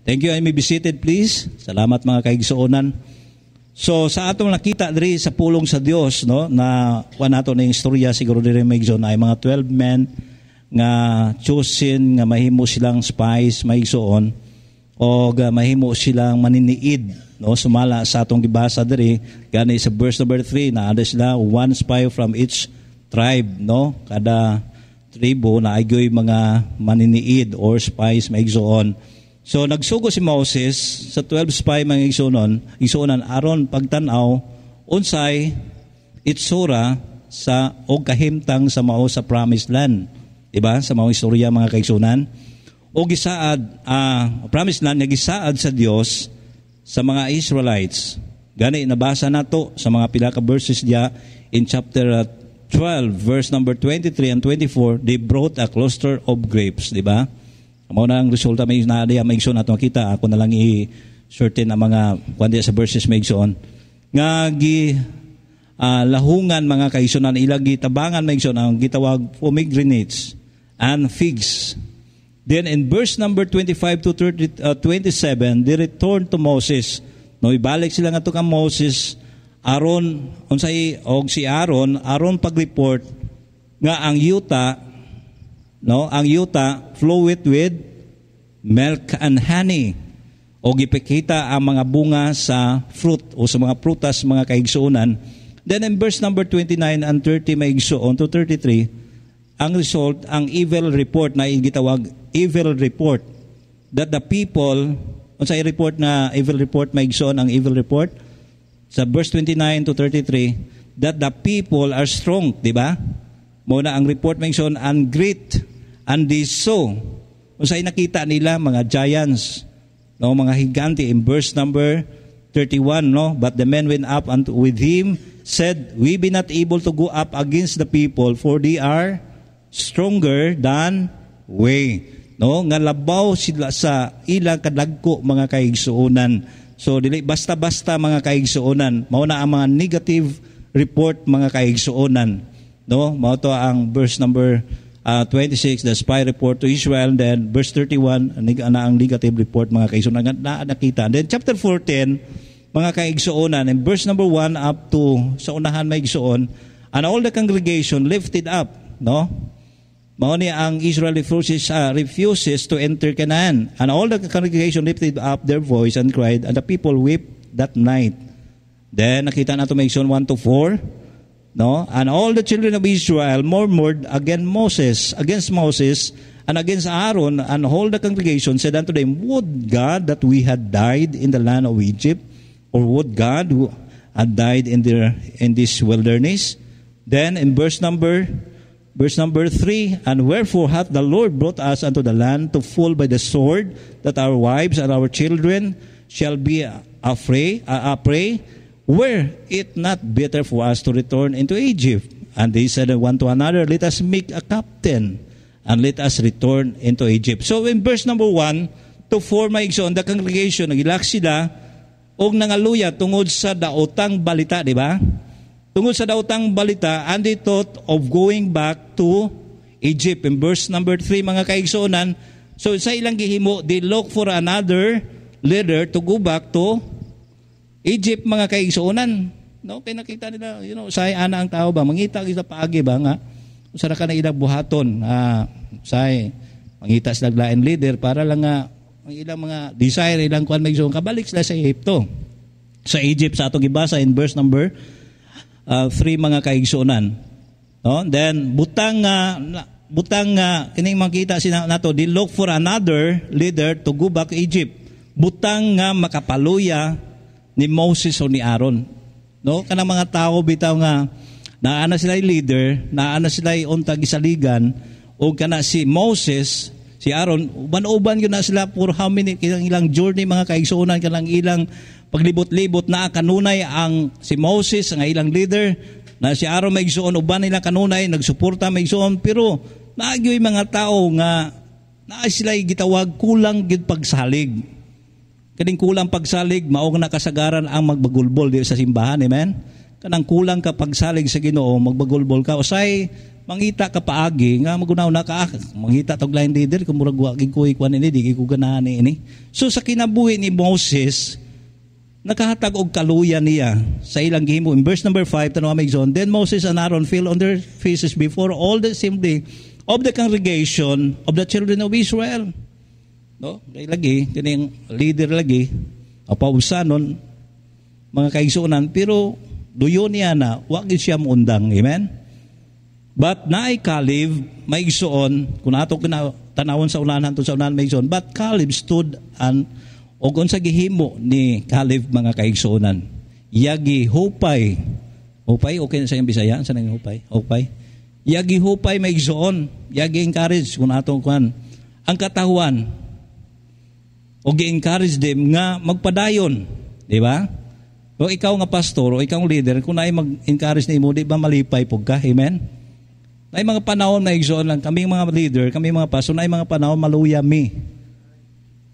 Thank you. I may be seated, please. Salamat mga kaigsuonan. So sa atong nakita diri sa pulong sa Dios, no, na kuan nato na istorya siguro diri maigsoon ay mga 12 men nga chosen nga mahimo silang spies maigsoon o mahimo silang maniniid, no, sumala sa atong gibasa diri gani sa verse number 3 na ada sila one spy from each tribe, no, kada tribo na agoy mga maniniid or spies maigsoon. So nagsugo si Moses sa 12 spy mga igsuonan aron pagtan-aw unsay itsura sa og kahimtang sa mao sa promised land. Diba? Sa mga istorya mga kaigsuonan. O gisaad promised land nga gisaad sa Dios sa mga Israelites. Gani nabasa nato sa mga pila ka verses diya in chapter 12 verse number 23 and 24, they brought a cluster of grapes, diba? Mao na ang resulta may naadiya maigsoon ato makita. Ako na lang i-certain ang mga kundi sa verses maigsoon nga lahungan mga kaigsuonan ilagi tabangan maigsoon ang gitawag pomegranates and figs. Then in verse number 25 to 27, they returned to Moses. No, ibalik sila nga to kang Moses aron unsay og si Aaron pag-report nga ang yuta, no, ang yuta floweth with milk and honey. O gipakita ang mga bunga sa fruit o sa mga prutas mga kaigsuonan. Then in verse number 29 and 30 maigsuon to 33, ang result, ang evil report na gitawag evil report that the people, unsay report na evil report maigsuon ang evil report sa verse 29 to 33, that the people are strong, di ba? Muna ang report maigsuon and great. And they saw, unsay nakita nila mga giants, no, mga higante in verse number 31, no, but the men went up and with him said, we be not able to go up against the people, for they are stronger than we. No, nga labaw sila sa ilang kadagko mga kaigsuonan. So dili basta-basta mga kaigsuonan, mao na ang mga negative report mga kaigsuonan. No, mao to ang verse number 26, the spy report to Israel. Then verse 31, ang negative report mga kaigsuonan na nakita. Then chapter 14, mga kaigsuonan, in verse number 1 up to sa unahan maigsuon, and all the congregation lifted up, no? Mao ni ang Israel refuses to enter Canaan. And all the congregation lifted up their voice and cried, and the people wept that night. Then nakita nato maigsuon 1 to 4. No, and all the children of Israel murmured against Moses and against Aaron, and all the congregation said unto them, would God that we had died in the land of Egypt, or would God who had died in this wilderness? Then in verse number 3, and wherefore hath the Lord brought us unto the land to fall by the sword, that our wives and our children shall be a prey? Were it not better for us to return into Egypt? And they said one to another, let us make a captain, and let us return into Egypt. So in verse number 1 to 4, maigsoon, the congregation, nagilak sila, og nangaluya tungod sa daotang balita, di ba? Tungod sa daotang balita, and they thought of going back to Egypt. In verse number 3, mga kaigsoonan, so sa ilang gihimo, they look for another leader to go back to Egypt mga kaigsuonan. No, kay nakita nila, say ana ang tao ba mangita kita paagi ba nga usa ka na ilang buhaton say mangita sila lain leader para lang nga ang ilang mga desire ilang kuan maigsuon kabalik sila sa Egypto. Sa Egypt sa atong gibasa in verse number 3 mga kaigsuonan. No, then butang kining makita sina nato they look for another leader to go back to Egypt. Butang nga makapaluya ni Moses o ni Aaron. No, kanang mga tao bitaw nga naana sila leader, naana sila untag isaligan o kana si Moses, si Aaron, uban-uban yun na sila for how many ilang journey mga kaigsuonan kanang ilang paglibot-libot na kanunay ang si Moses nga ilang leader na si Aaron maigsuon uban nila kanunay nagsuporta maigsuon pero naagyoy mga tao nga naa sila gitawag kulang gid pagsalig. Kaning kulang pagsalig, mao na kasagaran ang magbagulbol di sa simbahan, amen? kanang kulang ka pagsalig sa Ginoo, magbagolbol ka usay mangita ka paagi nga magunaw na ka mangita tog line leader kung murag wa gid ko ikwan ini di ko ganahan ini. So sa kinabuhi ni Moses, nakahatag og kaluyan niya sa ilang gihimo. In verse number 5, tanawa John, then Moses and Aaron fell on their faces before all the assembly of the congregation of the children of Israel. No, kay lagi kining leader lagi apausanon mga kaigsuonan, pero duyon niya na wa gid siya moundang. Amen. But naay Caleb maigsuon kun ato tanawon sa unahan to sa unahan maigsuon, but Caleb stood and og unsa gihimo ni Caleb mga kaigsuonan, yagi hupay okay na sa iyang Bisaya sa nang hupay yagi hupay maigsuon, yagi encourage kun ato kuan ang katahuan o gi-encourage them nga magpadayon, di ba? O ikaw nga pastor o ikaw nga leader, kung naay mag-encourage na imo, di ba malipay pug ka? Amen? Ay mga panahon na igsoon lang, kami mga leader, kami mga pastor, ay mga panahon maluya mi.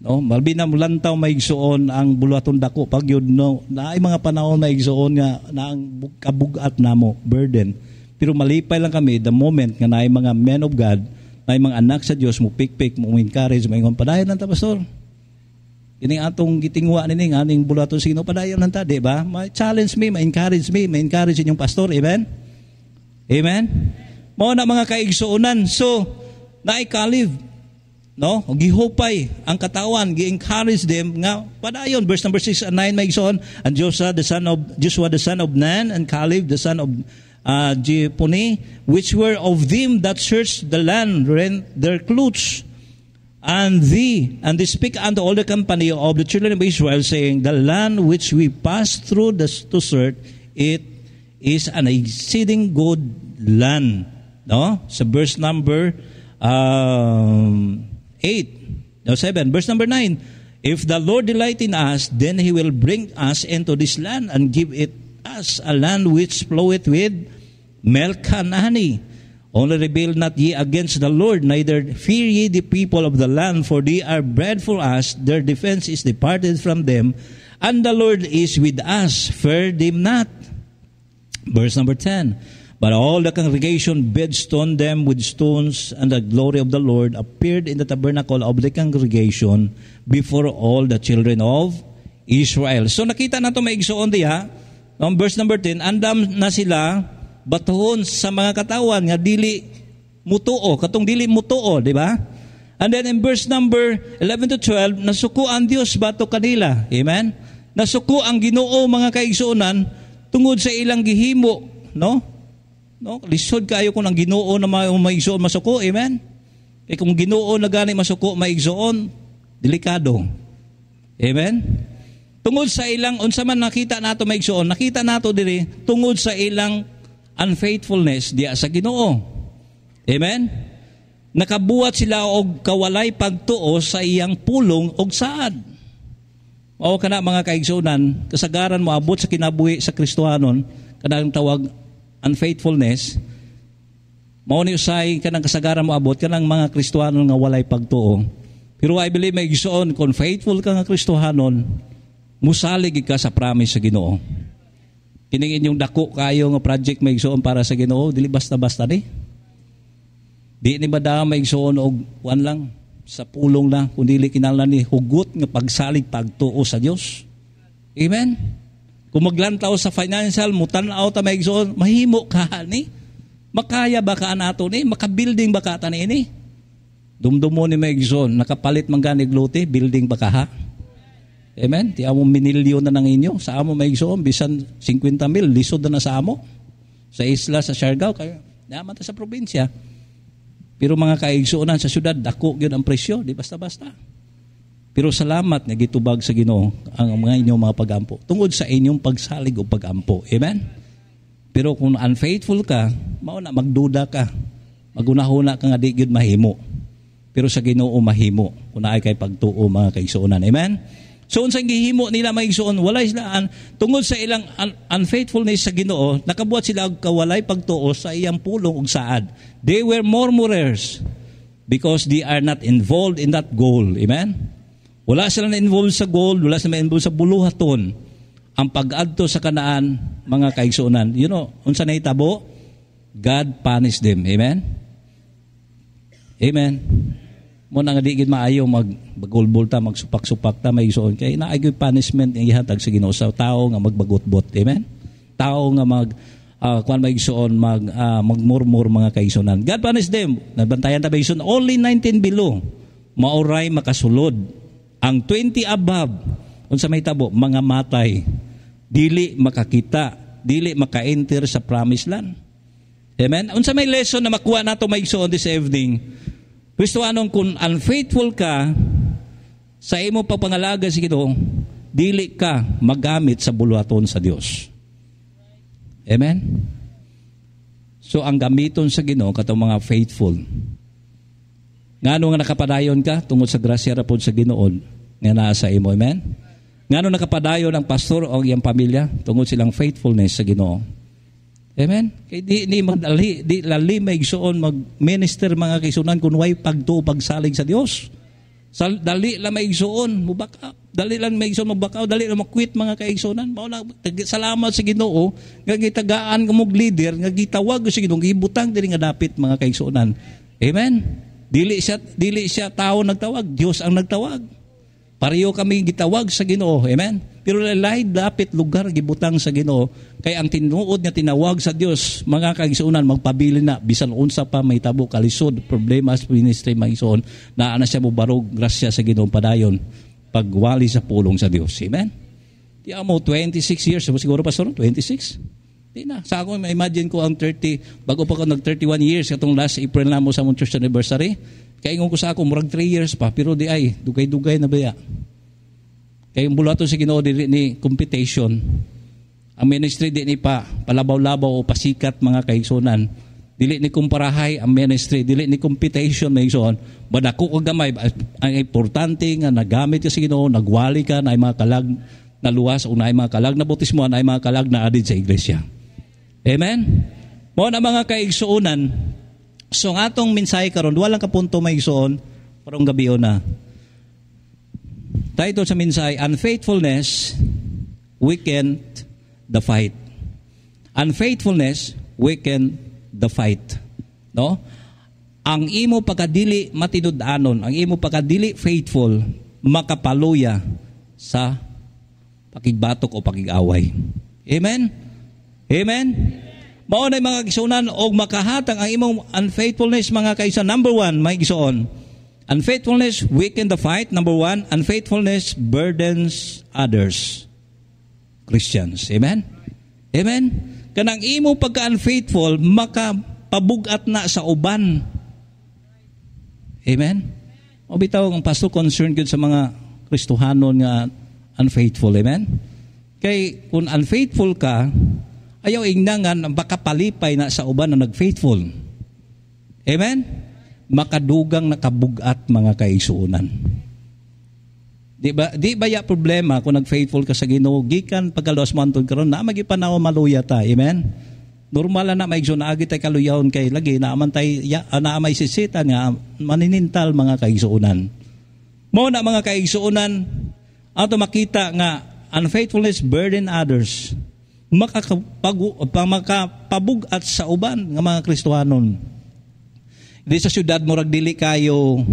No, malbi na mulantaw maigsoon ang buluhaton dako pag yun, no, na ay mga panahon maigsoon nga na ang kabugat namo, burden. Pero malipay lang kami the moment nga naay mga men of God, naay mga anak sa Dios mo pikpik, mo encourage, mo ingon padayon nanta pastor. Ini atong gitingwa nini nga aning buluhaton sino padayon nanta, di ba? Ma-challenge me, ma-encourage inyong pastor. Amen. Amen. Mao na mga kaigsuonan. So, naay Caleb, no? Gihupay ang katawan, gi-encourage them nga padayon. Verse number 6 and 9 maigsoon, and Joshua the son of Nun and Caleb the son of Jephunneh, which were of them that searched the land, rent their clothes, and they speak unto all the company of the children of Israel, saying, the land which we passed through to search, it is an exceeding good land. No? Sa verse number 7. Verse number 9. If the Lord delight in us, then He will bring us into this land and give it us a land which floweth with milk and honey. Only rebel not ye against the Lord, neither fear ye the people of the land, for they are bread for us. Their defense is departed from them, and the Lord is with us. Fear them not. Verse number 10. But all the congregation bedstoned them with stones, and the glory of the Lord appeared in the tabernacle of the congregation before all the children of Israel. So nakita na ito maigsuon diha. Verse number 10, andam na sila batuhon sa mga katawan nga dili mutuo, katong dili mutuo, di ba? And then in verse number 11 to 12, nasuko ang Dios bato kanila. Amen? Nasuko ang Ginoo mga kaigsuonan tungod sa ilang gihimo, no? No, lisod kayo kung ang Ginoo na maigsoon masuko, amen? Kaya kung Ginoo na gani masuko maigsoon, delikado. Amen? Tungod sa ilang unsa man nakita nato maigsoon, nakita nato diri tungod sa ilang unfaithfulness diya sa Ginoo. Amen? Nakabuhat sila og kawalay pagtuo sa iyang pulong og saad. Mao kana mga kaigsuonan, kasagaran mo abot sa kinabuhi sa Kristohanon, kanang tawag unfaithfulness, mao ni usay kanang kasagaran mo abot kanang mga Kristohanon nga walay pagtuo. Pero I believe may igsoon kung faithful ka nga Kristohanon, musalig ka sa promise sa Ginoo. Kining inyong dako kayo nga project may igsoon para sa Ginoo, dili basta-basta ni. Di ni bada may igsoon og wan lang sa pulong lang, kundi kinahanglan ni hugot nga pagsalig pagtuo sa Dios. Amen. Kung maglantaw sa financial, mutanaw ta maigsoon, mahimo ka ni. Makaya ba ka nato ni? Makabuilding ba ka ta ni? Dumdumo ni maigsoon, nakapalit man gani glote, building ba ka ha? Amen? Ti amo minilyon na ng inyo. Sa amo maigsoon, bisan 50 mil, lisod na sa amo. Sa isla, sa Siargao, kayo, naman ta sa probinsya. Pero mga kaigsuonan sa syudad, dako yun ang presyo, di basta-basta. Pero salamat nga gitubag sa Ginoo ang mga inyong mga pagampo tungod sa inyong pagsalig o pagampo. Amen? Pero kung unfaithful ka, mao na magduda ka. Magunahuna ka nga di gyud mahimo. Pero sa Ginoo mahimo kung naay kay pagtuo mga kaigsuonan. Amen? So unsang gihimo nila maigsuon, walay sila tungod sa ilang unfaithfulness sa Ginoo, nakabuhat sila og kawalay pagtuo sa iyang pulong ug saad. They were murmurers because they are not involved in that goal. Amen? Wala sila na-involved sa gold, wala sila na-involved sa buluhaton. ang pag-adto sa Kanaan, mga kaigsuonan, unsa na itabo? God punish them. Amen? Amen. Muna nga di gid maayo magbagulbol ta, magsupak-supak ta, may igsuon kay naay gyud punishment ang ihatag sa Ginoo sa tao nga magbagot-bot. Amen? Tao nga kuan may igsuon magmurmur, mga kaigsuonan. God punish them. Nabantayan ta ba igsuon? Only 19 below mauray makasulod. Ang 20 above unsa may tabo? Mga matay, dili makakita, dili maka-enter sa promised land. Amen? Unsa may lesson na makuha nato may igsuon this evening? Kristohanong, kung unfaithful ka sa imo pagpangalaga sa Ginoo, dili ka magamit sa buluhaton sa Dios. Amen? So ang gamiton sa Ginoo katong mga faithful. Ngano nga nakapadayon ka tungod sa grasya ra pod sa Ginoo nga naa sa imo. Amen? Ngano nakapadayon ang pastor o iyang pamilya tungod silang faithfulness sa Ginoo. Amen? Kay di lali may igsuon mag-minister, mga kaigsuonan, kung way pagtuo pagsalig sa Dios. Dali lang may igsuon mubakaw. Dali lang may igsuon mubakaw, dali lang makwit, mga kaigsuonan. Mao na salamat sa Ginoo nga gitagaan ka mog leader, nga gitawag sa Ginoo, gibutang diri nga dapit, mga kaigsuonan. Amen? Dili siya tao nagtawag, Dios ang nagtawag. Pareho kami gitawag sa Ginoo. Amen? Pero lahi dapit lugar gibutang sa Ginoo, kay ang tinuod nga tinawag sa Dios, mga kaigsuonan, magpabili na bisan unsa pa may tabo kalisod problema sa ministry, mga igsuon, naa na siya mo barog grasya sa Ginoo padayon pagwali sa pulong sa Dios. Amen? Di mo 26 years siguro, pastor, 26. Di na. Sa ako imagine ko ang 30 bago pa ko nag 31 years katong last April na mo sa mong church anniversary. Kaya ingon ko sa ako murag 3 years pa, pero di ay dugay-dugay na baya. Kaya yung bulato sa Ginoo dili ni competition. Ang ministry di ni palabaw-labaw o pasikat, mga kaigsuonan. Dili ni kumparahay ang ministry, dili ni competition, mga igsuon. Badako og gamay, ang importante nga nagamit ka sa Ginoo, nagwali ka na mga kalag na luwas o na mga kalag na bautismo, na mga kalag na adid sa iglesia. Amen. Mo na mga kaigsuonan. So nga atong mensahe karon, walang kapunto, mga igsuon, parang gabi na. Title sa mensahe, Unfaithfulness Weakened the Fight. Unfaithfulness weakened the fight. No? Ang imo pagkadili matinud-anon, ang imo pagkadili faithful, makapaluya sa pakigbatok o pakig-away. Amen? Amen? Mao na mga kaigsuonan og makahatag ang imong unfaithfulness, mga kaigsuonan. Number 1, may igsuon. Unfaithfulness weaken the fight. Number 1, unfaithfulness burdens others. Christians. Amen? Amen? Kanang imo pagka-unfaithful, makapabugat na sa uban. Amen? O bitaw, ang pastor concerned yun sa mga Kristohanon nga unfaithful. Amen? Kay kung unfaithful ka, ayaw ingnangan baka palipay na sa uban na nag-faithful. Amen? Makadugang nakabugat, mga kaigsuonan. Di ba ya problema kung nag-faithful ka sa Ginoo, gikan pagkaluwas mo antod karon na magipanaw maluya ta. Amen? Normal na maigsoon na agi tay kaluyahon kay lagi naaman tay naamay sisitan nga maninintal, mga kaigsuonan. Mo na, mga kaigsuonan, ato makita nga unfaithfulness burden others. Makapabugat sa uban nga mga Kristohanon. Di sa syudad murag dili kayo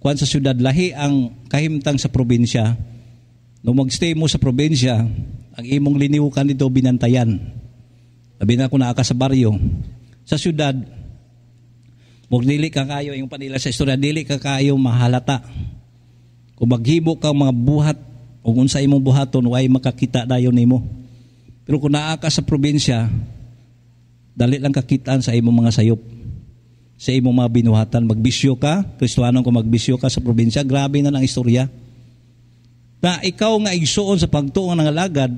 kuan sa syudad, lahi ang kahimtang sa probinsya. Nung magstay mo sa probinsya, ang imong liniwukan dito binantayan. Sabi na ako naa ka sa baryo. Sa syudad, murag dili ka kayo, yung panila sa istorya, dili ka kayo mahalata. Kung maghimo ka mga buhat o kung sa imong buhaton, way makakita dayon nimo. Pero kung naa ka sa probinsya, dali lang kakitaan sa imong mga sayop, sa imong mga binuhatan. Magbisyo ka, Kristohanon, kung magbisyo ka sa probinsya, grabe na ang istorya. Na ikaw nga igsuon sa pagtuo ng alagad,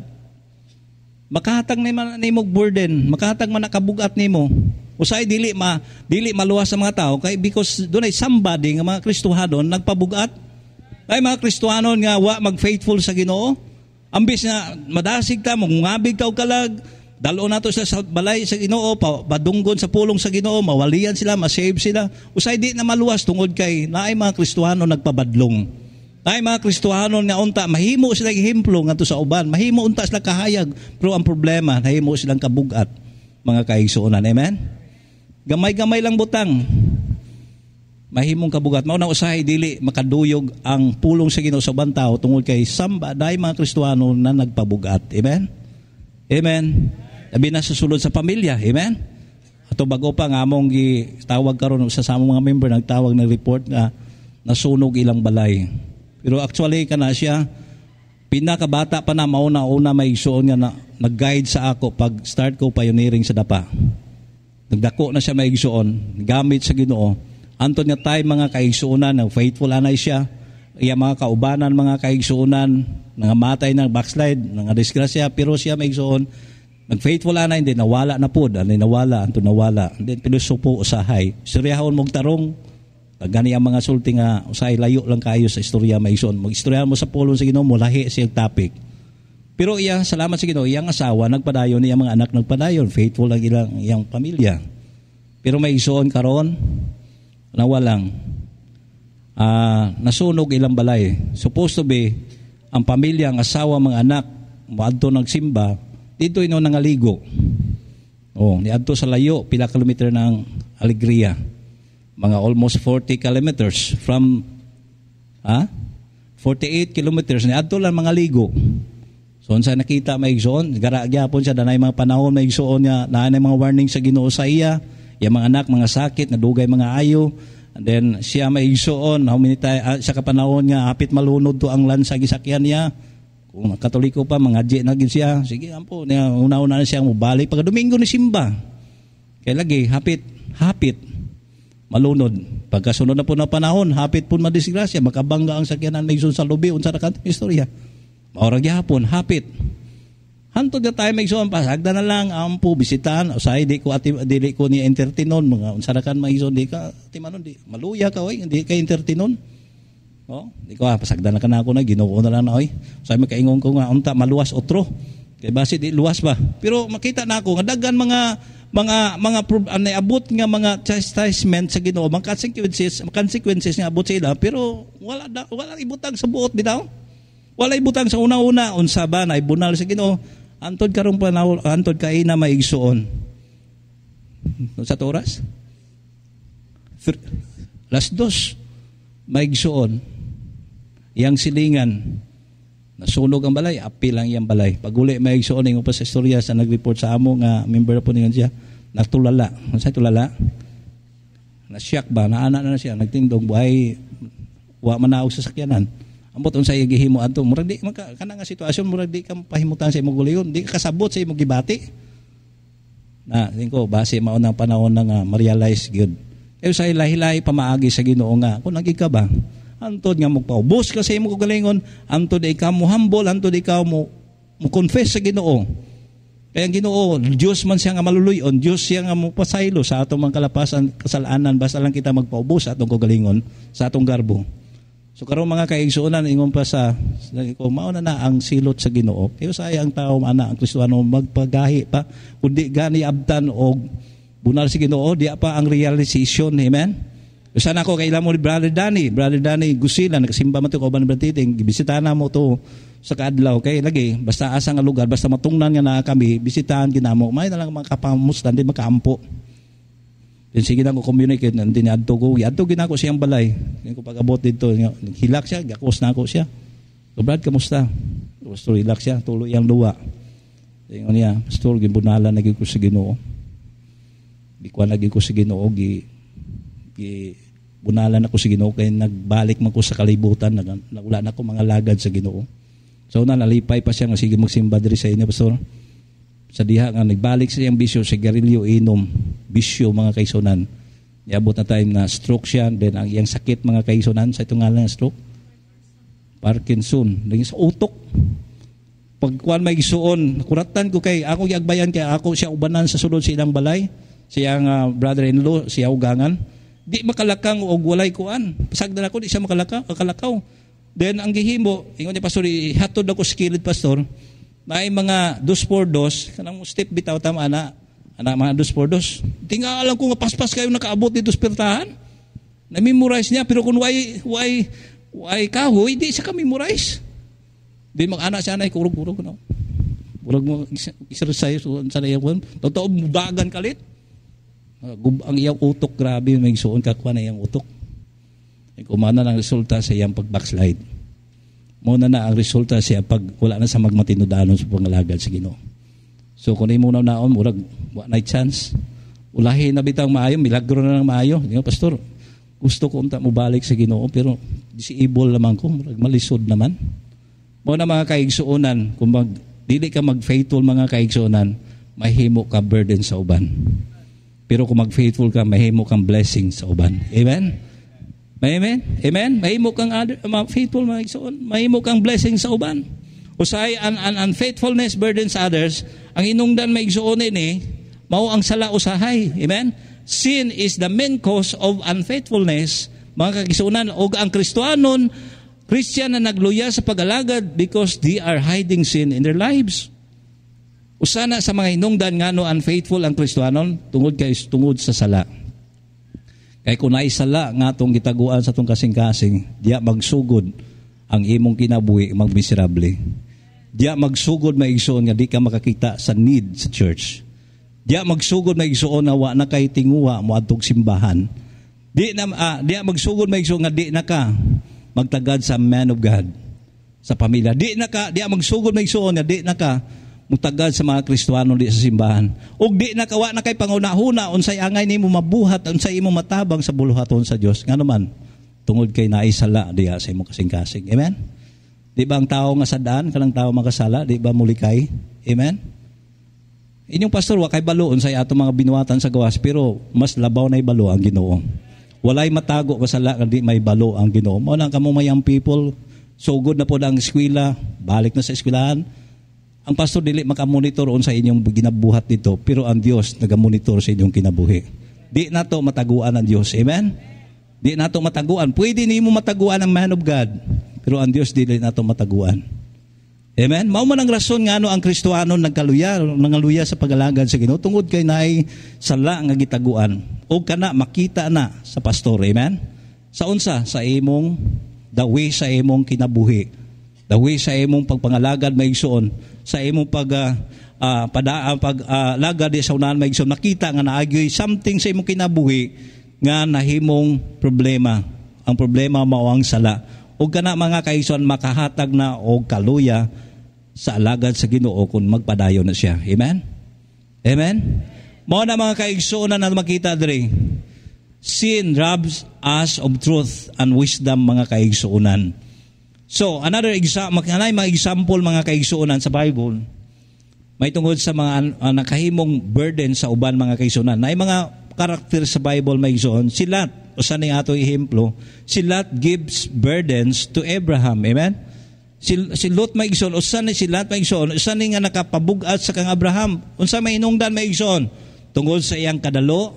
makahatag na nimo burden, makahatag man nakabugat nimo. Usay dili maluwas sa mga tao kay because dunay somebody nga mga Kristohanon nagpabugat. Ay mga Kristohanon nga wa mag-faithful sa Ginoo. Ambis nga madasig ta, mungabig ta og kalag, dalo nato sila sa balay sa Ginoo, padunggon sa pulong sa Ginoo, mawalian sila, ma-save sila. Usay di na maluwas tungod kay naay mga Kristohanon nagpabadlong. Ay mga Kristohanon nga unta, mahimo silang ehemplo ngadto sa uban, mahimo unta sila kahayag, pero ang problema, nahimo silang kabugat, mga kaigsuonan. Amen? Gamay-gamay lang butang. Mahimong kabugat. Mao na usahay dili makaduyog ang pulong sa Ginoo sa ubang tao tungod kay samba daay mga Kristohano na nagpabugat. Amen? Amen? Labi na susulod sa pamilya. Amen? Ato bago pa nga among gitawag karon sa samong mga member nagtawag ng report nga nasunog ilang balay. Pero actually kana siya pinakabata pa na mauna-una may igsuon nga nag-guide sa ako pag start ko pioneering sa dapa. Nagdako na siya may igsuon gamit sa Ginoo. Anton nga tay mga kaigsuonan na faithful anay siya. Iya mga kaubanan mga kaigsuonan nga matay ng backslide, nga disgrasya pero siya may igsuon nag-faithful anay hindi nawala na pud, ani nawala anton nawala. Then pilosopo usahay. Istoryahon mong tarong gani ang mga sulti nga usay layo lang kayo sa istorya maison. Mag-istoryahan mo sa pulong sa Ginoo mo lahi siyang topic. Pero iya salamat sa Ginoo, iyang asawa nagpadayon, iyang mga anak nagpadayon, faithful lang iyang pamilya. Pero may isuon karon nawalang nasunog ilang balay. Supposed to be ang pamilya, ang asawa, mga anak moadto nagsimba dito ino nangaligo. Niadto sa layo pila kilometer ng Alegria. Mga almost 40 kilometers from 48 kilometers ni adto lang mga ligo. So unsa nakita may igsoon, gara gyapon siya danay mga panahon may igsoon nga naanay mga warning sa Ginoo sa iya, yung mga anak mga sakit, nadugay mga ayo. And then siya may igsoon, how many time sa kapanahon nga hapit malunod to ang lansa gisakyan niya. Kung Katoliko pa mga na gid siya, sige ampo niya una-una na siya mobalik pag Domingo ni simba. Kay lagi hapit malunod. Pagkasunod na po na panahon, hapit po madisgrasya, makabangga ang sakyanan may sa lubi, unsa na kantong istorya. Maurag yapon, hapit. Hantod na tayo may ison, pasagda na lang, ampo, bisitan, usay, dili ko ni entertainon, mga unsa na kan may ison, di ka, timanon, di, maluya ka, oy, hindi ka entertainon. Di ko, pasagda na ka na ako na, Ginoo na lang na, oy. Usay, makaingon ko nga, unta, maluwas otro. Kaya basi, di luwas ba? Pero makita na ako, nga dagan mga naabot nga mga chastisement sa Ginoo, mga consequences nga abot sila, pero wala ibutang sa buot bitaw. Wala ibutang sa una-una unsa ba na ibunal sa Ginoo. Antod karong panahon, antod kay na maigsuon. Sa oras? Last 2 maigsuon. Yang silingan nasunog ang balay, apil lang iyang balay. Paguli maigsuon ing upas sa istorya sa nag-report sa amo nga member po ningon siya, natulala. Unsay tulala? Na-shock ba? Naana na siya, nagtindog buhay wa manaog sa sakyanan. Ambot unsay gihimo adto? Murag di kana nga sitwasyon murag di ka pahimutan sa imong guliyon, di ka kasabot sa imong gibati. Na tingko base mao nang panahon nga ma-realize gyud. Kay sa ilahi-lahi pamaagi sa Ginoo nga, kung nagig ka ba? Antod nga magpaubos ka sa imong kagalingon, antod ikaw mo humble, antod ikaw mo confess sa Ginoo. Kaya ang Ginoo, Diyos man siya nga maluluyon, Diyos siya nga mo pasaylo sa atong mga kalapasan, kasalanan, basta lang kita magpaubos sa atong kagalingon, sa atong garbo. So karon mga kaigsuonan, ingon pa sa ko mao na ang silot sa Ginoo. Kaya saya ang tao ana ang Kristiyano magpagahi pa kundi gani abtan og bunal sa Ginoo, di pa ang realization. Amen. Sana ko kay mo ni Brother Danny Gusila nakasimba man to ko ban Titing, gibisitahan mo to sa kaadlaw kay lagi basta asa nga lugar basta matungnan nga na kami bisitahan ginamo may na lang mga kapamustan di makaampo. Then sige na ko communicate nan dinadto ko ginako siyang balay ko pag-abot dito hilak siya gakos na ako siya. So Brad kamusta? Pastor hilak siya tuloy yang duwa. Ingon niya pastor gibunalan lagi ko sa Ginoo. Bikuan lagi ko sa Ginoo bunalan ako sa Ginoo kay nagbalik man ko sa kalibutan wala na ko mga lagad sa Ginoo. So nalipay pa siya nga sige magsimba diri sa inyo pastor. Sa diha nga nagbalik sa iyang bisyo sigarilyo inom bisyo mga kaisunan. Niabot na time na stroke siya then ang iyang sakit mga kaisunan sa itong ngalan stroke Parkinson sa utok. Pagkuan may gisuon kuratan ko kay ako giagbayan kay ako siya ubanan sa sulod sa ilang balay siyang brother-in-law siya ugangan di makalakang og walay kuan. Pasagdan ako di siya makalakaw. Then ang gihimo, ingon ni pastor, hatod ako sa kilid pastor. May mga 2x2 kanang step bitaw tama ana mga 2x2. Tingalan ko nga paspas kayo nakaabot dito sa pertahan. Na-memorize niya pero kung why Ay kahoy, di siya memorize. Di mag-anak siya na, kurog-kurog. No? Kurog mo, exercise, sa iyang totoo, mudagan kalit. Ang iyang utok, grabe, may suon kakuha na iyang utok. Kumana na ang resulta sa iyang pag-backslide. Muna na ang resulta siya pag wala na sa magmatinudanon sa pangalagad sa Ginoo. So kung imo na naon, murag, wala na chance. Ulahin na bitang maayo, milagro na ng maayo. Pastor, gusto ko unta mo balik sa Ginoo, pero disable naman ko, murag malisod naman. Muna mga kaigsuonan, kung dili ka mag-faithful mga kaigsuonan, mahimo ka burden sa uban. Pero kung mag-faithful ka, mahimo kang blessing sa uban. Amen? Amen? Amen? Mahimo kang faithful mga kaigsuon, mahimo kang blessing sa uban. Usahay, unfaithfulness burdens others, ang inungdan may igsuonin mao ang sala usahay. Amen? Sin is the main cause of unfaithfulness, mga kaigsuonan, o ang Kristiyanon, Christian na nagluya sa pag-alagad because they are hiding sin in their lives. Usana sa mga hinungdan nga no unfaithful ang Kristiyanon tungod sa sala. Kay kung naisala nga itong gitaguan sa itong kasing-kasing, diya magsugod ang imong kinabuhi magmiserable. Diya magsugod maigsoon nga di ka makakita sa need sa church. Diya magsugod maigsoon na wa na kay tinguha mo adtong simbahan. Diya magsugod maigsoon nga di na ka magtagad sa man of God sa pamilya. Diya magsugod maigsoon nga di na ka mutagad sa mga Kristiyano di sa simbahan. Ug di na kawa na kay pangunahuna unsay angay nimo mabuhat, unsay imo matabang sa buluhaton sa Dios. Ngano man tungod kay naisala diya sa imong kasing-kasing. Amen? Di ba ang tao nga sadaan kanang tao makasala, di ba mulikay? Amen? Inyong pastor wa kay balo unsay ato mga binuhatan sa gawas, pero mas labaw na ibalo ang Ginoo. Walay matago kasala kundi may balo ang Ginoo. Mao nang kamo mayang people, sugod na po ang eskwela, balik na sa eskwelahan. Ang pastor dili makamonitor sa inyong ginabuhat dito, pero ang Dios nagamonitor sa inyong kinabuhi. Di nato mataguan ang Dios. Amen? Di nato mataguan. Pwede nimo mataguan ang man of God, pero ang Dios dili nato mataguan. Amen? Mao man ang rason nga ang Kristiyano nangaluya sa pag-alagad sa Ginoo tungod kay naay sala nga gitaguan. O kana makita na sa pastor. Amen? Sa unsa sa imong the way sa imong kinabuhi. The way sa imong pagpangalagad maigsoon, sa imong paglagad sa unahan maigsoon, nakita nga naagyoy something sa imong kinabuhi nga nahimong problema. Ang problema mao ang sala. O kana mga kaigsoon makahatag na og kaluya sa alagad sa Ginoo kung magpadayon na siya. Amen? Amen? Mao na mga kaigsoon na makita diri. Sin robs us of truth and wisdom mga kaigsoonan. So, another example, mga example mga kaigsuonan sa Bible, may tungod sa mga nakahimong burden sa uban mga kaigsuonan. Na mga karakter sa Bible may igsoon, si Lot, o sa ning ato ehemplo, si Lot gives burdens to Abraham. Amen? Si Lot may igsoon, o sa ni si Lot may igsoon, o sa ni nga nakapabugat sa kang Abraham, unsa may hinungdan may igsoon, tungod sa iyang kadalo,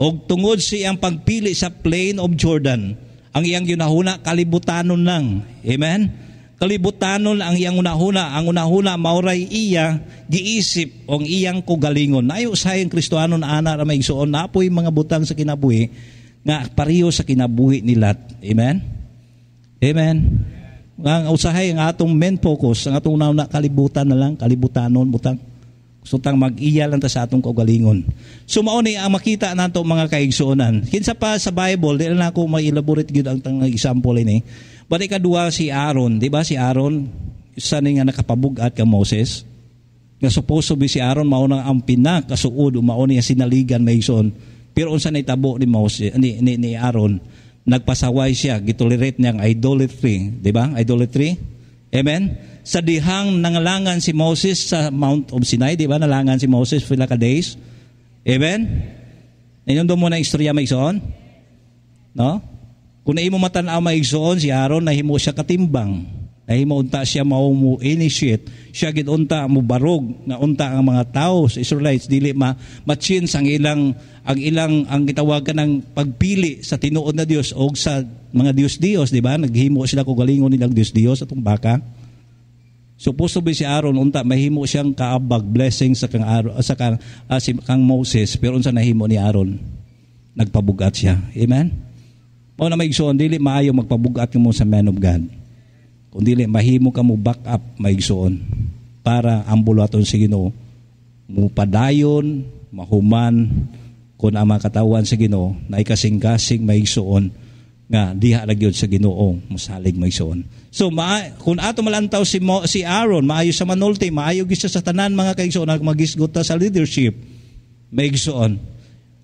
o tungod sa iyang pagpili sa plain of Jordan. Ang iyang ginahuna, kalibutanon lang. Amen? Kalibutanon ang iyang unahuna. Ang unahuna, mauray iya, giisip, o ang iyang kugalingon. Nayo sa iyang Kristohanon, ana, na may igsoon, napoy mga butang sa kinabuhi, nga pariyo sa kinabuhi ni Lot. Amen? Amen? Ang usahay, ang atong main focus, ang atong unahuna, kalibutan na lang, kalibutanon, butang. Gusto tang mag-iya lang ta sa atong kaugalingon. So mauni ang makita nato mga kaigsuonan. Kinsa pa sa Bible, di na ako ma-elaborate gyud ang tang example ini. But ikaduha si Aaron, di ba si Aaron, isa ni nga nakapabugat ka Moses. Nga supposed to be si Aaron mao nang ang pinakasuod o mao niya sinaligan maigsoon. Pero unsa naitabo ni Moses ni Aaron, nagpasaway siya, gitolerate niya ang idolatry, di ba? Idolatry. Amen. Sa dihang nangalangan si Moses sa Mount of Sinai, di ba? Nalangan si Moses for like a days. Amen? Inyong mo na istorya maigsoon? No? Kung naimo matanaw maigsoon, si Aaron, nahimo siya katimbang. Nahimo unta siya mo-initiate. Siya gidunta mo barog na unta ang mga tao sa Israelites dili ma-change ang gitawag ka ng pagpili sa tinuod na Dios o sa mga Dios-Dios, di ba? Naghimo sila kung galingon nilang Dios-Dios atong baka. Supposed to be si Aaron unta mahimo siyang kaabag blessing sa kang Moses, pero unsa nahimo ni Aaron? Nagpabugat siya. Amen. Mao na maigsoon, dili maayo magpabugat mo sa man of God. Kung dili mahimo ka mo back up maigsoon para ang bulaton sa Ginoo mo padayon, mahuman kun ang mga katawan sa Ginoo na ikasing-kasing maigsoon nga diha ra gyud sa Ginoo mosalig maigsoon. So kung ato malantaw si Aaron, maayo sa manulti, maayo gyud siya sa tanan mga kaigsoon na magisgot sa leadership maigsoon.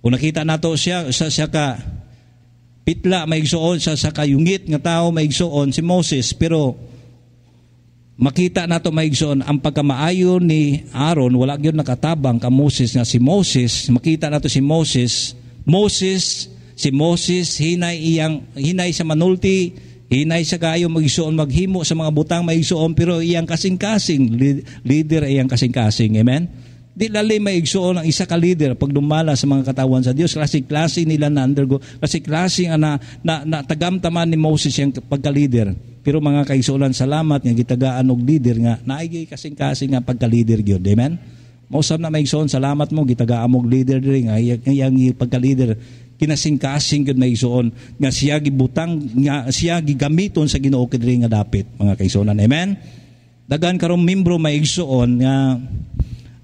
Kung nakita nato siya ka pitla maigsoon sa kayungit nga tao maigsoon si Moses, pero makita nato maigsoon ang pagkamaayo ni Aaron wala gyud nakatabang ka Moses nga si Moses. Makita nato si Moses hinay sa manulti, hinay sa kayo maigsoon maghimo sa mga butang maigsoon, pero iyang kasing-kasing leader iyang kasing-kasing. Amen. Di lali maigsoon ang isa ka leader pag dumala sa mga katawan sa Dios. Klase nila na undergo, klase na tagamtaman ni Moses yung pagka-leader. Pero mga kaigsuonan, salamat nga gitagaan og leader nga naay kasing-kasing nga pagka-leader gyud. Amen. Mausab na maigsoon, salamat mo gitagaan og leader diri nga iyang pagka-leader kinasing-kasing gyud maigsoon nga siya gibutang nga siya gigamiton sa Ginoo kidiri nga dapit mga kaigsuonan. Amen. Dagan karon membro maigsoon nga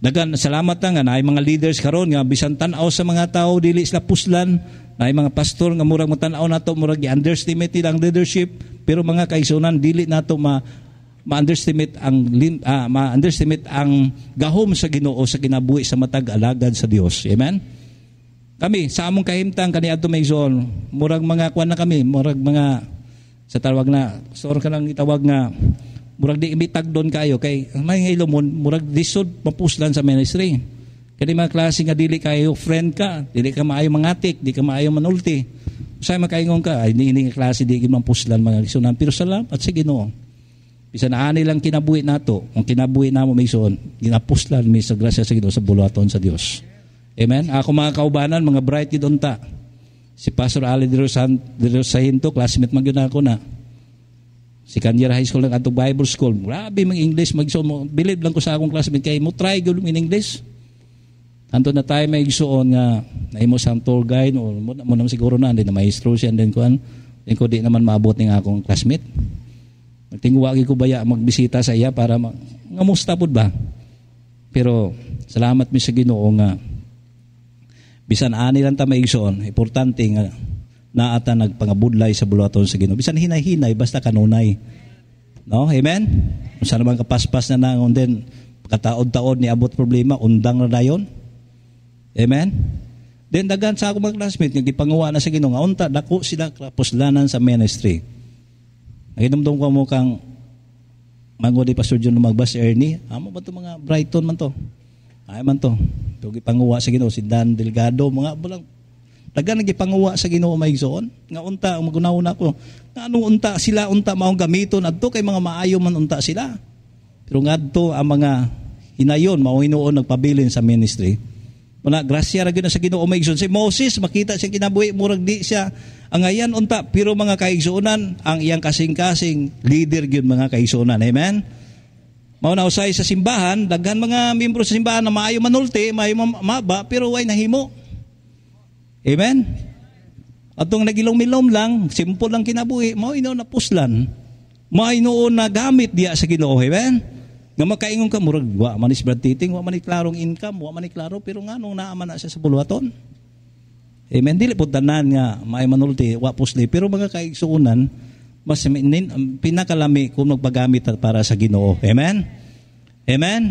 dagan salamat nga naay mga leaders karon nga bisan tan-aw sa mga tao dili sila puslan, naay mga pastor nga murag tan-aw nato murag i-underestimate nila ang leadership, pero mga kaigsuonan dili nato ma-underestimate ang gahom sa Ginoo sa kinabuhi sa matag alagad sa Dios. Amen. Kami sa among kahimtang kaniadto maigsoon, murag mga kuan na kami, murag mga sa tawag na store ka lang itawag nga murag di imitag doon kayo kay may ngailomon murag disod mapuslan sa ministry. Kani mga klase nga dili kayo friend ka, dili ka maayo mangatik, di ka maayo manulti. Usay makaingon ka ay ini klase di man puslan mga igsunan, pero salamat sa Ginoo. Bisan ani lang kinabuhi nato, ang kinabuhi namo maigsoon, ginapuslan mi sa grasya sa Ginoo sa buluhaton sa Dios. Amen. Ako mga kaubanan, mga bright gid unta. Si Pastor Ali de Rosahinto, classmate man gyud ako na. Si Kanyera High School at Bible School. Grabe mga English. Believe lang ko sa akong classmate. Kaya mo try gulong in English. Anto na tayo may igsuon nga naimo sa tour guide o mo naman siguro na. Hindi na maestro siya. Then ko di naman maabot ng akong classmate. Nagtingwagi ko baya magbisita sa iya para ngamusta po ba? Pero salamat mi sa Ginoo nga bisan ani lang ta may igsuon. Importante nga na ata nagpangabudlay sa buluhaton sa Ginoo. Bisan hinay-hinay basta kanunay. No? Amen? Kung saan naman kapaspas na nangon din, kataod-taod ni abot problema, undang na dayon. Amen? Then dagan sa akong mga classmate, nagdipanguwa na sa Ginoo, nga unta, dako sila puslanan sa ministry. Naginumdum ko mo kang mango di Pastor John Magbas Ernie, amo ba ito mga Brighton man to? Ay man to. Ito gipanguwa sa Ginoo, si Dan Delgado, mga bulang dagan nagipanguwa sa Ginoo maigsoon nga unta ang magunahuna ko nga anong unta sila unta maong gamiton adto kay mga maayo man unta sila, pero ngadto ang mga hinayon mao hinuon nagpabilin sa ministry muna grasya ra gyud sa Ginoo maigsoon. Si Moses makita siya kinabuhi murag di siya ang ayan unta, pero mga kaigsuonan ang iyang kasing-kasing leader gyud mga kaigsuonan. Amen. Mao na usay sa simbahan daghan mga miyembro sa simbahan na maayo manulti maayo maba pero way nahimo. Amen? At itong nagilom-ilom lang, simple lang kinabuhi, mao ino na puslan. Mao ino na gamit diya sa Ginoo. Amen? Nga makaingon ka, murag, wa man is Brad Titing, wa man ni klarong income, wa man ni klaro, pero nga nung naaman na siya sa buluhaton. Amen? Dili po tanan nga, may manulti, wa pusli, pero mga kaigsuunan, mas pinakalami kung magpagamit para sa Ginoo. Amen? Amen?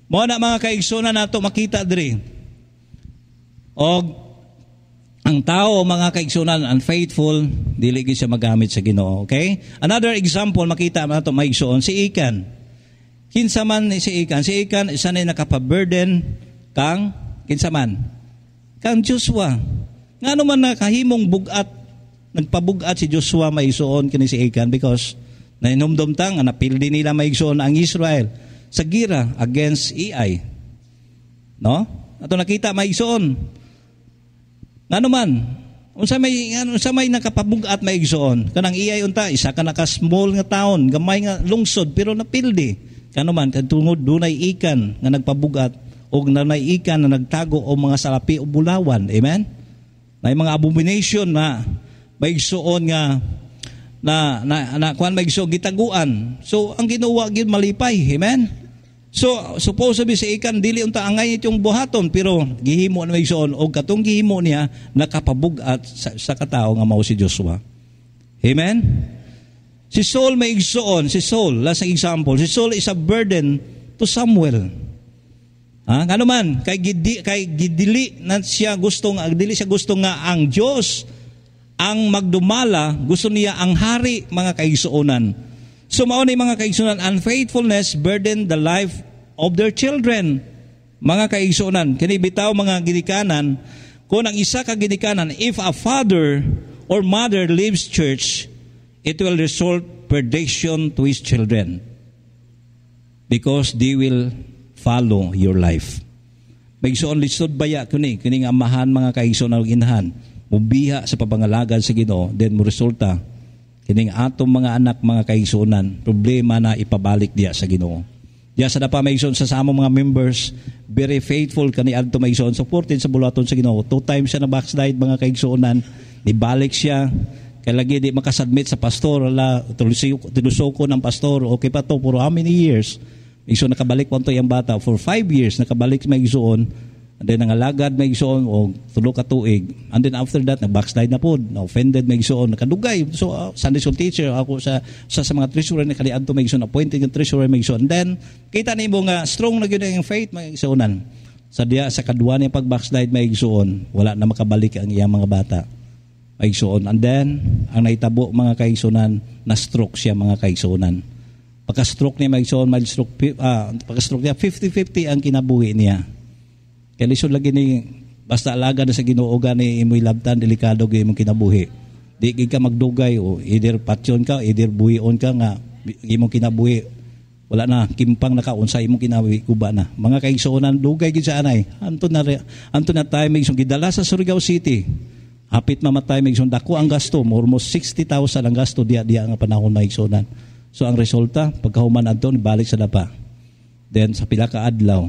Mao na mga kaigsuunan nato makita diri. Og ang tao, mga kaigsunan, unfaithful, dili gyud siya magamit sa Ginoo. Okay? Another example, makita nato maigsuon, si Ikan. Kinsa man si Ikan? Si Ikan, isa na nakapaburden kang, kinsa man? Kang Joshua. Nga naman nakahimong bugat, nagpabugat si Joshua maigsuon kini si Ikan because nainumdum tang, napildi nila maigsuon ang Israel sa gira against Ai. No? Ato nakita maigsuon. Nga naman, unsa may nakapabugat maigsoon kanang iyay unta isa ka naka small nga taon gamay nga lungsod pero napildi kanuman tungod dunay ikan nga nagpabugat og nanay ikan na nagtago o mga salapi o bulawan. Amen. May mga abomination na maigsuon nga na kuan maigsuon gitaguan. So ang ginawa gyud malipay. Amen. So supposed to be sa ikan dili unta angay itong buhaton pero gihimo na maigsuon og katong gihimo niya nakapabug-at sa katao nga mao si Joshua. Amen. Si Saul maigsuon, si Saul, last example, si Saul is a burden to Samuel. Ngano man kay gidili na siya gusto nga ang Dios ang magdumala, gusto niya ang hari, mga kaigsuonan. So mao ni mga kaigsuonan, unfaithfulness burden the life of their children. Mga kaigsuonan, kini bitaw mga ginikanan, kung ang isa ka ginikanan, if a father or mother leaves church, it will result perdition to his children because they will follow your life. Maigsuon lisod baya kining amahan mga kaigsuon og inahan, mubiha sa pabangalagad sa Ginoo, then mo resulta kining atong mga anak mga kaigsuonan, problema na ipabalik diya sa Ginoo. Diya sa dapa maigsuon sa among mga members, very faithful kani adto maigsuon, supported sa bulaton sa Ginoo. 2 times siya na backslide mga kaigsuonan, nibalik siya. Kaya lagi di makasubmit sa pastor, tilusoko ng pastor, okay pa to, for how many years? Igsoon nakabalik po ito yung bata, for 5 years, nakabalik may igsoon, and then nangalagad may igsoon, o tulo ka tuig, and then after that, nag-backslide na po, na-offended may igsoon, nakadugay. So, Sunday school teacher, ako sa mga treasurer, nakalian to may igsoon, appointed yung treasurer may igsoon. And then, kita na mo nga, strong na yun yung faith may igsoonan. Sa kadwa niya pag-backslide may igsoon, wala na makabalik ang iyang mga bata. Kaigsuon. And then, ang naitabo mga kaigsuonan, na-stroke siya mga kaigsuonan. Pagka-stroke niya, pagka-stroke niya, 50-50 ang kinabuhi niya. Kaya lisod lagi ni, basta alaga na sa Ginoo ni imoy labtan, delikado gay imong kinabuhi. Di ka magdugay, o either patyon ka, either buhion ka nga, imong kinabuhi, wala na, kimpang na ka, unsa imong kinabuhi, kuba na. Mga kaigsuonan, dugay gid sa anay. Anto na tayo, may isang gidala sa Surigao City. Hapit mamatay may igsoon, dako ang gasto, almost 60,000 ang gasto diya nga panahon may igsoonan. So ang resulta, pagkahuman adto balik sa dapa. Then sa pila ka adlaw,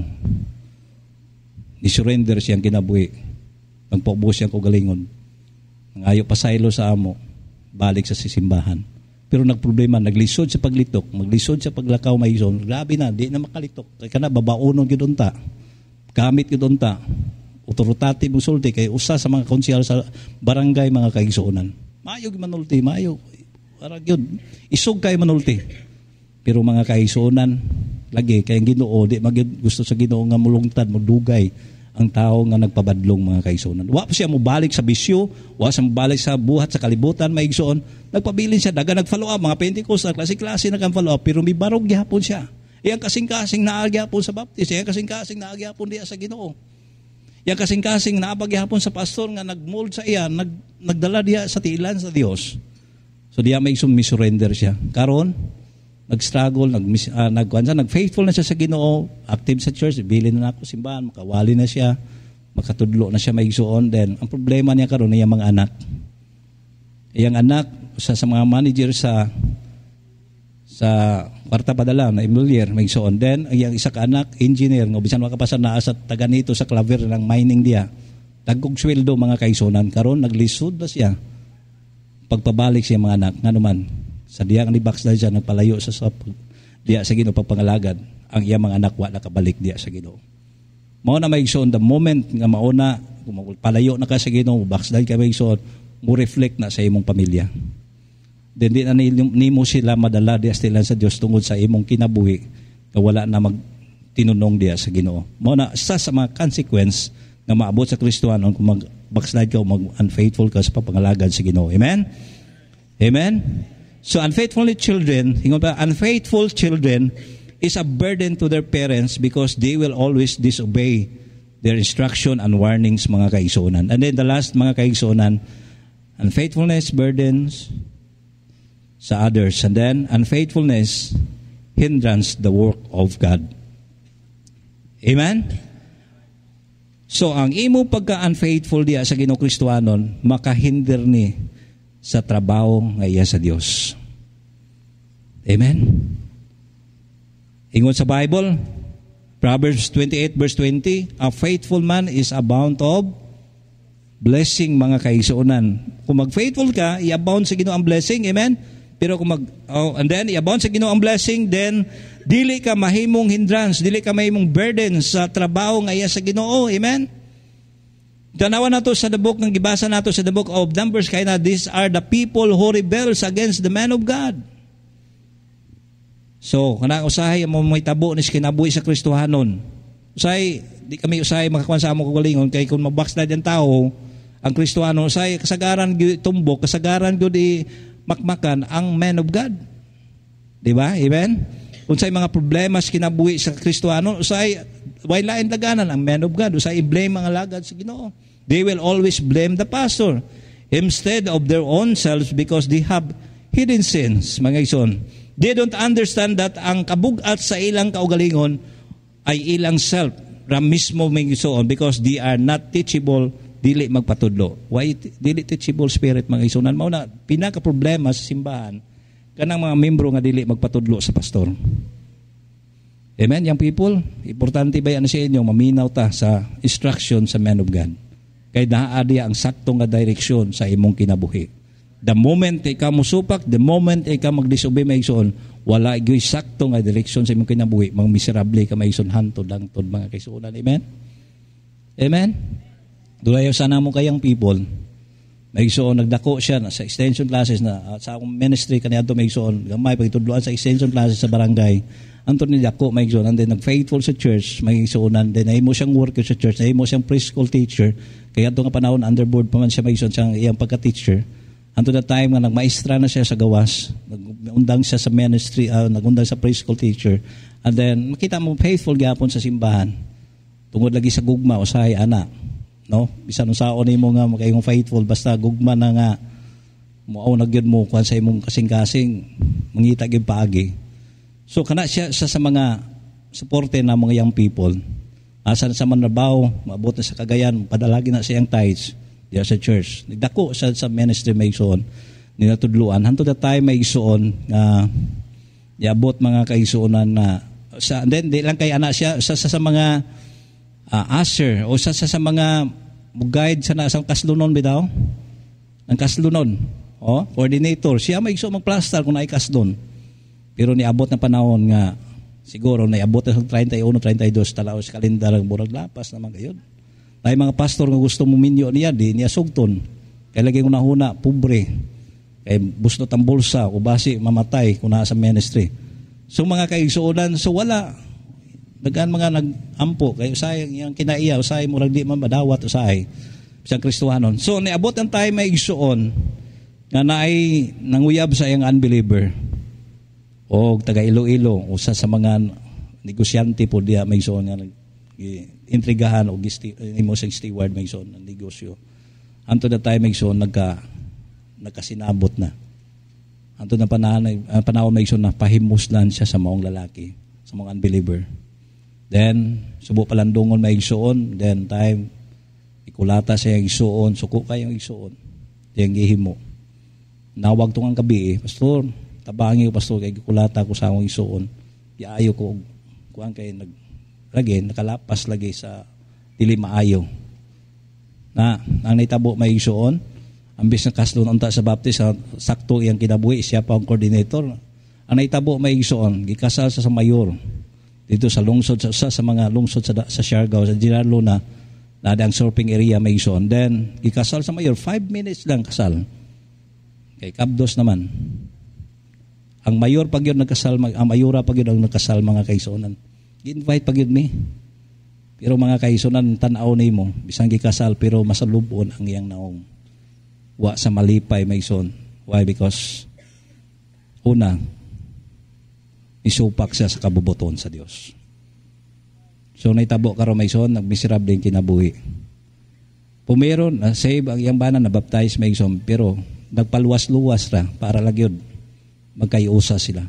ni-surrender siyang kinabuhi. Nagpaubo siyang kagalingon. Nangayo pasaylo sa amo, balik sa sisimbahan. Pero nagproblema, naglisod sa paglitok, maglisod sa paglakaw may igsoon. Grabe na, di na makalitok. Kaya kana babaonon gyud unta. Gamit gyud unta. Otoritative musulti kay usa sa mga konsehal sa barangay mga kaigsuonan. Mayog manulti, mayog. Para yun, isog kay manulti. Pero mga kaigsuonan, lagi kay Ginoo di magyud gusto sa Ginoo nga mulungtad, mudugay ang tao nga nagpabadlong mga kaigsuonan. Wa pa siya mobalik sa bisyo, wa sa mobalik sa buhat sa kalibutan maigsuon. Nagpabilin siya daga nag-follow up mga Pentecostal, klase-klase nag-follow up pero may barog gyapon siya. Iyang kasing-kasing naagyapon sa Baptist, iyang kasing-kasing naagyapon diya sa Ginoo. Yang kasing-kasing naabagyapon sa pastor nga nagmold sa iya, nagdala diya sa tiilan sa Dios. So diya may surrender siya. Karon nag-struggle, nag-faithful na siya sa Ginoo, active sa church, bilin na ako simbahan, makawali na siya, makatudlo na siya maigsuon. Then ang problema niya karon niya mga anak. Iyang anak sa mga manager sa kwarta padala na emulyer may igsoon. Then ang isa ka anak engineer nga bisan makapasa naa sa taga nito sa Claver ng mining diya. Dagkog sweldo mga kaigsuonan, karon naglisod na siya. Pagpabalik siya mga anak nganuman sa diya nga ni backslide siya, nagpalayo sa diya sa Ginoo pagpangalagad. Ang iya mga anak wa nakabalik diya sa Ginoo. Mao na may igsoon the moment nga mauna palayo na ka sa Ginoo, backslide ka may igsoon, mo reflect na sa imong pamilya. Then di na nimo sila madala diya sa Dios tungod sa imong kinabuhi na wala na magtinunong diya sa Ginoo. Mao na sa mga consequence na maabot sa Kristohanon kung mag-backslide ka o mag-unfaithful ka sa papangalagad sa Ginoo. Amen? Amen? So unfaithful children is a burden to their parents because they will always disobey their instruction and warnings mga kaigsuonan. And then the last mga kaigsuonan, unfaithfulness burdens sa others, and then unfaithfulness hindrance the work of God. Amen? So ang imo pagka-unfaithful diya sa Ginoo Kristohanon, makahinder ni sa trabaho nga iya sa Dios. Amen? Ingon sa Bible, Proverbs 28 verse 20, a faithful man is a bound of blessing mga kaigsuonan. Kung mag-faithful ka, i-abound sa Ginoo ang blessing, amen? Pero kung and then i-abound sa Ginoo ang blessing, then dili ka mahimong hindrance, dili ka mahimong burden sa trabaho nga iya sa Ginoo, amen? Tanawan nato sa the book ng gibasa nato sa the book of Numbers, kaya na these are the people who rebels against the man of God. So, kanang usahay mo may tabo ni kinabuhi sa Kristohanon. Usahay, di kami usahay makakuan sa amo kagalingon kay kung mabackslide ang tao, ang Kristohano usahay kasagaran gyud tumbok, kasagaran gyud di makmakan ang man of God. Di ba? Amen? Unsay mga problema sa kinabuhi sa Kristohano, usahay way lain daganan ang man of God, usahay i-blame mga lagad sa Ginoo. They will always blame the pastor instead of their own selves because they have hidden sins, mga ison. They don't understand that ang kabugat sa ilang kaugalingon ay ilang self, ram mismo mga ison, because they are not teachable, dili magpatudlo. Why dili teachable spirit mga isunan? Mao na pinaka problema sa simbahan kanang mga membro nga dili magpatudlo sa pastor. Amen, young people? Importante ba yan sa inyo maminaw ta sa instruction sa man of God? Kay naa diya ang sakto nga direksyon sa imong kinabuhi. The moment ikaw musupak, the moment ikaw magdisobey maigsoon, wala gyud sakto nga direksyon sa imong kinabuhi, mang miserable ka maigsoon hantod langtod mga kaisunan. Amen? Amen? Dulayo sana mo kayang people, maigsoon nagdako siya na sa extension classes na sa akong ministry kaniadto maigsoon, gamay pagtudloan sa extension classes sa barangay. Anton ni dako maigsoon, and then nag-faithful sa church, maigsoon, then nahimo siyang worker sa church, nahimo siyang preschool teacher, kaya ato nga panahon underboard pa man siya maigsoon siyang iyang pagka-teacher. Anto na time nga nagmaestra na siya sa gawas, nagundang siya sa ministry, nagundang sa preschool teacher, and then makita mo faithful gyapon sa simbahan. Tungod lagi sa gugma usahay ana, no? Bisan unsaon nimo nga makayong faithful basta gugma na nga mao na gyud mo kuan sa imong kasing-kasing mangita gyud paagi. So kana siya sa mga suporte na mga young people. Asa sa manrabaho, maabot na sa Cagayan, padalagi na siyang tithes diya sa church. Nagdako sa ministry maigsoon, ninatudluan. Hanto the time maigsoon iabot mga kaigsuonan na sa then di lang kay ana siya sa mga usher o sa mga guide sa nasang kaslunon bitaw. Ang kaslunon, coordinator, siya maigsoon magplaster kung naay kasdon. Pero niabot na panahon nga siguro niabot na sa 31, 32 talaw sa kalendar ang burag lapas naman gayud. Tay mga pastor nga gusto mo minyo niya di niya sugton. Kay lagi ko nahuna pobre. Kay bustot ang bulsa o basi mamatay kung nasa ministry. So mga kaigsuonan, so wala dagan mga nagampo kay usay yang kinaiya usay murag di man madawat usay sa Kristohanon. So niabot ang time may igsuon nga naay nanguyab sa iyang unbeliever o taga Iloilo usa sa mga negosyante po diya may igsuon nga intrigahan o imo sa steward may igsuon ang negosyo. Anto na time may igsuon nagkasinabot na. Anto na panahon may igsuon na pahimuslan siya sa maong lalaki, sa mga unbeliever. Then, subo palandungon may igsuon. Then, time, ikulata siya yung igsuon. Suko kayong igsuon. Diyang gihimo. Nawag tong ang gabi Pastor, tabangi ko, Pastor, kay ikulata ko sa akong igsuon. Iayo ko, kuhaan kayo, nakalapas lagi sa dili maayo. Na, ang naitabo may igsuon, ambis na kaslon unta sa baptist, sakto iyang kinabuhi, siya pa ang coordinator. Ang naitabo may igsuon, gikasal sa mayor. Dito sa lungsod, sa mga lungsod sa Siargao, sa General Luna, na ang surfing area may igsoon. Then, ikasal sa mayor, 5 minutes lang kasal. Kay kabdos naman. Ang mayor pag yun nagkasal, ang mayora pag yun ang nagkasal mga kaisonan. Gi-invite pag yun Pero mga kaisonan, tanaw na mo, bisang gikasal, pero masalubon ang iyang naong. Wa sa malipay may igsoon. Why? Because, una, isupak siya sa kabubuton sa Dios. So naitabo karon may son nagmiserable yung kinabuhi. Pumeron save ang iyang bana na baptize may son pero nagpaluwas-luwas ra para lagyod magkayusa sila.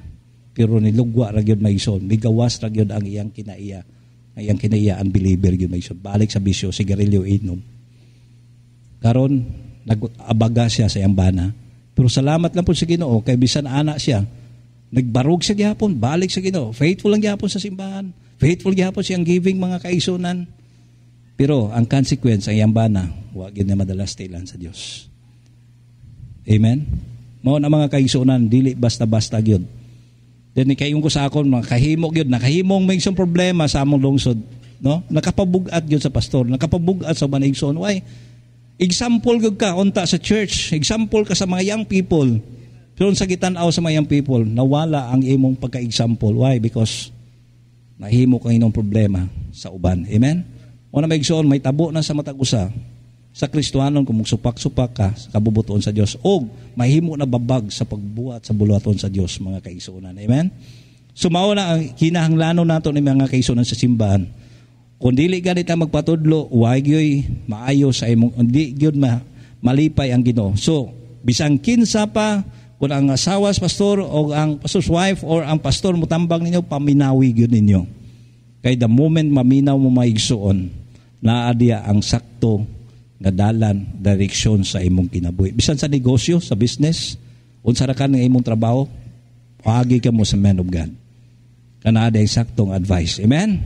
Pero nilugwa ra gyud may son, migawas ra gyud ang iyang kinaiya. Ang iyang kinaiya unbeliever gyud may son. Balik sa bisyo, sigarilyo inom. Karon nag-abaga siya sa iyang bana. Pero salamat lang po sa Ginoo kay bisan ana siya. Nagbarog sa gihapon, balik sa Ginoo. Faithful lang gihapon sa simbahan. Faithful gihapon siyang giving mga kaisunan. Pero ang consequence ang yambana, wa gyud na madalas tilan sa Dios. Amen. Mao na mga kaigsuonan, dili basta-basta gyud. Then kayon ko sa akon mga kahimo gyud, nakahimong may isang problema sa among lungsod, no? Nakapabugat gyud sa pastor, nakapabugat sa banigson. Why? Example gyud ka unta sa church, example ka sa mga young people. Pero sa gitan-aw sa mga young people, nawala ang imong pagka-example. Why? Because nahimo kang inong problema sa uban. Amen? Una may igsoon, may tabo na sa matag usa. Sa Kristohanon, kung magsupak-supak ka sa kabubuton sa Diyos, o mahimo na babag sa pagbuhat sa buluhaton sa Diyos, mga kaigsuonan. Amen? Sumao na ang kinahanglanon nato ni mga kaigsuonan sa simbahan. Kung dili ganit ang magpatudlo, huwag yo'y maayo sa imong, hindi yun malipay ang Ginoo. So, bisang kinsa pa, kung ang asawa sa pastor o ang pastor's wife or ang pastor mutambang ninyo, paminawi yun ninyo. Kaya the moment maminaw mo maigsuon, naadya ang sakto nga dalan, direksyon sa imong kinabuhi. Bisan sa negosyo, sa business, unsa ra ka ng imong trabaho, pagi ka mo sa man of God. Kanada ang saktong advice. Amen?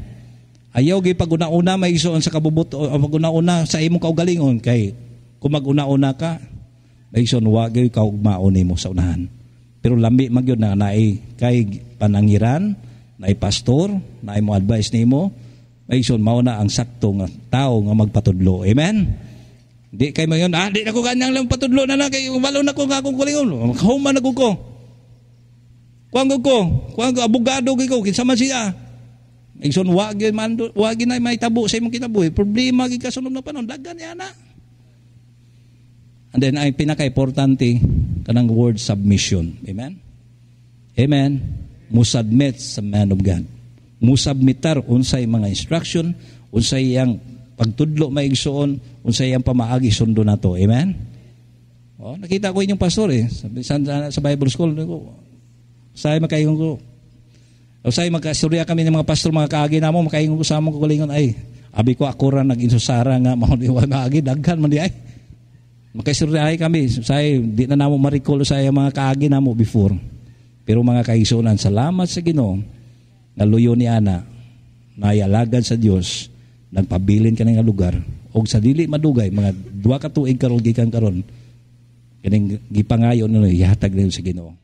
Ayaw gay pag-una-una may igsuon sa kabubuto, o pag-una-una sa imong kaugalingon. Kay kung mag-una-una ka, may igsuon, wag gay kaugmaon mo sa unahan. Pero lambi magyud na naay kay panangiran, naay pastor, naay mo advice nimo, may igsuon mao na ang sakto nga tao nga magpatudlo. Amen. Di kay mayon, di na ko kanyang lang patudlo na kay walo na ko nga akong kulingon. Human na ko. Kuang ko abogado ko kinsa man siya. Igsoon wag na may tabo sa imong kinabuhi. Problema gid kasunod na panon daghan ya na. And then ay pinaka-importante kanang word submission. Amen. Amen. Musubmit sa man of God. Musubmitar unsay mga instruction, unsay yang pagtudlo maigsuon, unsay yang pamaagi sundo nato. Amen. Oh, nakita ko inyong pastor sa Bible school ko. Say makaingon ko. O say magkastorya kami ng mga pastor mga kaagi namo, makaingon ko sa among kulingon ay abi ko ako ra nag-insusara nga mao di wa maagi daghan man di ay. Makastorya kami say di na namo ma-recall sa mga kaagi namo before. Pero mga kaigsuonan, salamat sa Ginoo nga luyo ni ana nayalagad sa Dios nagpabilin ka nga lugar og sa dili madugay mga 2 ka tuig karon gikan karon kining gipangayo no ihatag niyo sa Ginoo.